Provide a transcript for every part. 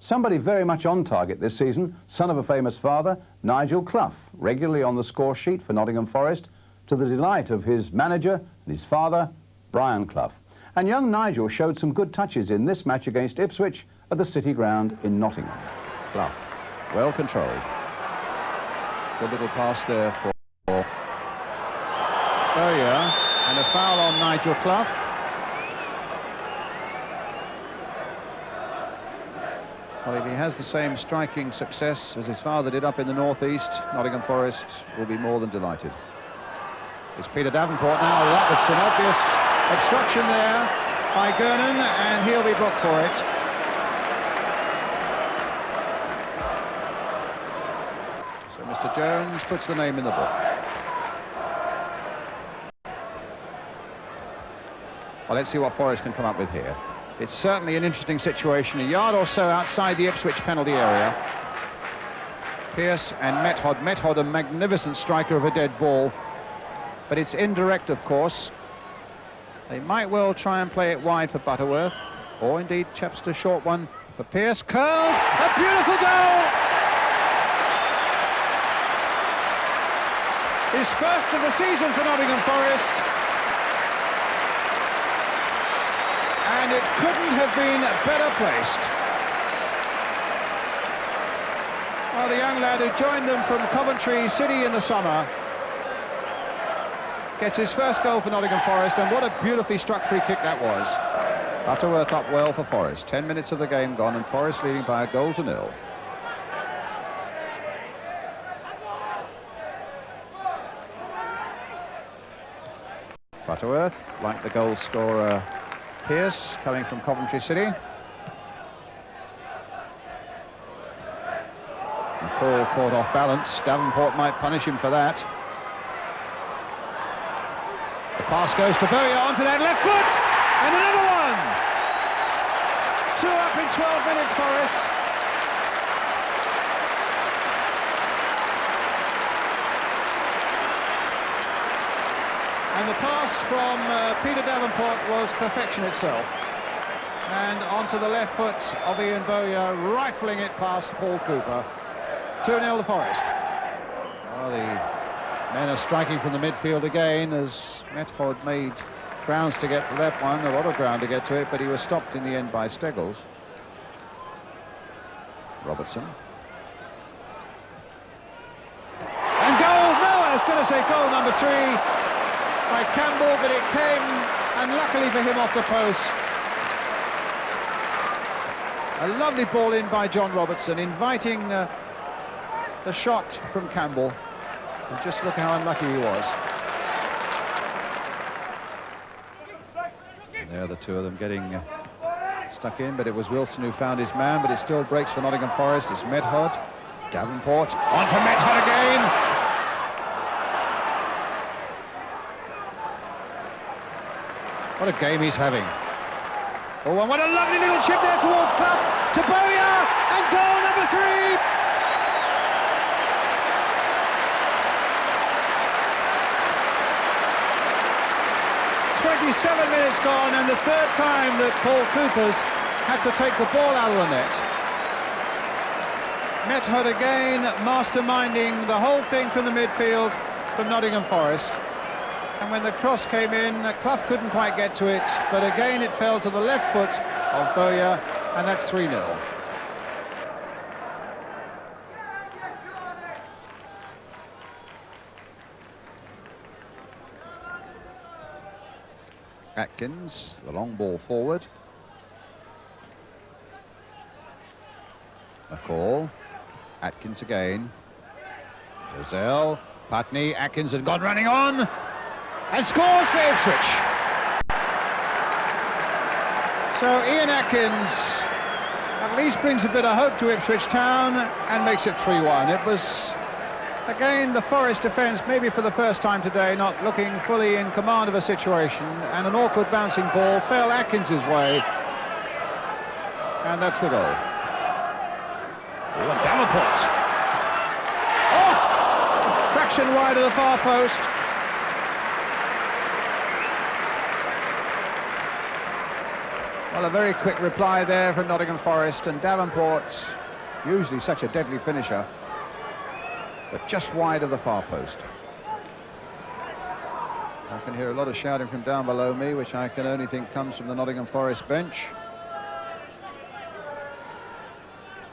Somebody very much on target this season, son of a famous father, Nigel Clough, regularly on the score sheet for Nottingham Forest, to the delight of his manager and his father, Brian Clough. And young Nigel showed some good touches in this match against Ipswich at the City Ground in Nottingham. Clough, well controlled. Good little pass there for Bowyer, and a foul on Nigel Clough. Well, if he has the same striking success as his father did up in the northeast, Nottingham Forest will be more than delighted. It's Peter Davenport now. That was an obvious obstruction there by Gernon, and he'll be booked for it. So Mr. Jones puts the name in the book. Well, let's see what Forest can come up with here. It's certainly an interesting situation, a yard or so outside the Ipswich penalty area. Pearce and Method. Method, a magnificent striker of a dead ball, but it's indirect, of course. They might well try and play it wide for Butterworth, or indeed Chepster, short one for Pearce. Curled, a beautiful goal! His first of the season for Nottingham Forest. And it couldn't have been better placed. Well, the young lad who joined them from Coventry City in the summer gets his first goal for Nottingham Forest, and what a beautifully struck free kick that was. Butterworth up well for Forest. 10 minutes of the game gone, and Forest leading by 1-0. Butterworth, like the goal scorer Pearce, coming from Coventry City. McCall caught off balance. Davenport might punish him for that. The pass goes to Bowyer onto that left foot, and another one. 2 up in 12 minutes, Forest. And the pass from Peter Davenport was perfection itself. And onto the left foot of Ian Bowyer, rifling it past Paul Cooper. 2-0 to Forest. Well, the men are striking from the midfield again, as Method made grounds to get to that one, a lot of ground to get to it, but he was stopped in the end by Steggles. Robertson. And goal! No, I was going to say goal number 3. By Campbell, but it came, and luckily for him, off the post. A lovely ball in by John Robertson, inviting the shot from Campbell. And just look how unlucky he was. And there are the two of them getting stuck in, but it was Wilson who found his man, but it still breaks for Nottingham Forest. It's Method, Davenport, on for Method again. What a game he's having. Oh, and what a lovely little chip there towards Clough, to Bowyer, and goal number 3! "27 minutes gone, and the third time that Paul Cooper's had to take the ball out of the net. Method again, masterminding the whole thing from the midfield from Nottingham Forest. And when the cross came in, Clough couldn't quite get to it, but again it fell to the left foot of Bowyer, and that's 3-0. Atkins, the long ball forward. McCall, Atkins again. Ozell, Putney, Atkins had gone running on. And scores for Ipswich. So Ian Atkins at least brings a bit of hope to Ipswich Town and makes it 3-1. It was, again, the Forest defence, maybe for the first time today, not looking fully in command of a situation, and an awkward bouncing ball fell Atkins's way. And that's the goal. Oh, and Davenport. Oh! A fraction wide of the far post. Well, a very quick reply there from Nottingham Forest, and Davenport, usually such a deadly finisher, but just wide of the far post. I can hear a lot of shouting from down below me, which I can only think comes from the Nottingham Forest bench.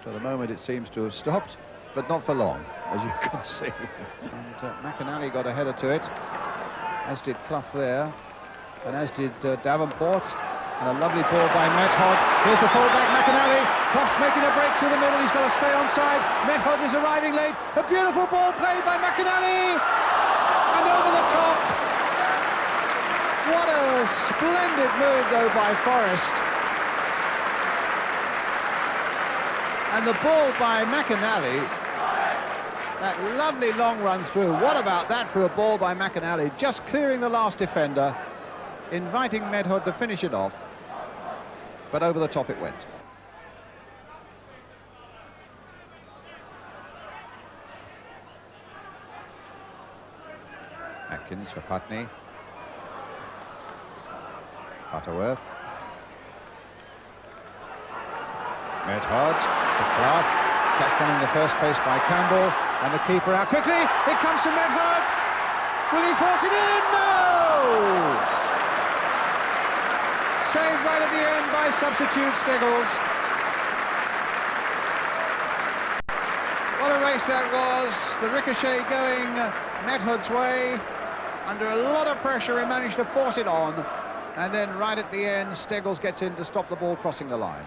For the moment it seems to have stopped, but not for long, as you can see. And McInally got a header to it, as did Clough there, and as did Davenport. And a lovely ball by Method. Here's the fullback, McInally. Clough's making a break through the middle. He's got to stay onside. Method is arriving late. A beautiful ball played by McInally. And over the top. What a splendid move, though, by Forest. And the ball by McInally. That lovely long run through. What about that for a ball by McInally? Just clearing the last defender, inviting Medhod to finish it off, but over the top it went. Atkins for Putney. Butterworth. Medhod to Clough. Catch down in the first place by Campbell, and the keeper out quickly. It comes to Medhod. Will he force it in? No! Saved right at the end by substitute Steggles. What a race that was. The ricochet going Medhod's way. Under a lot of pressure, he managed to force it on. And then right at the end, Steggles gets in to stop the ball crossing the line.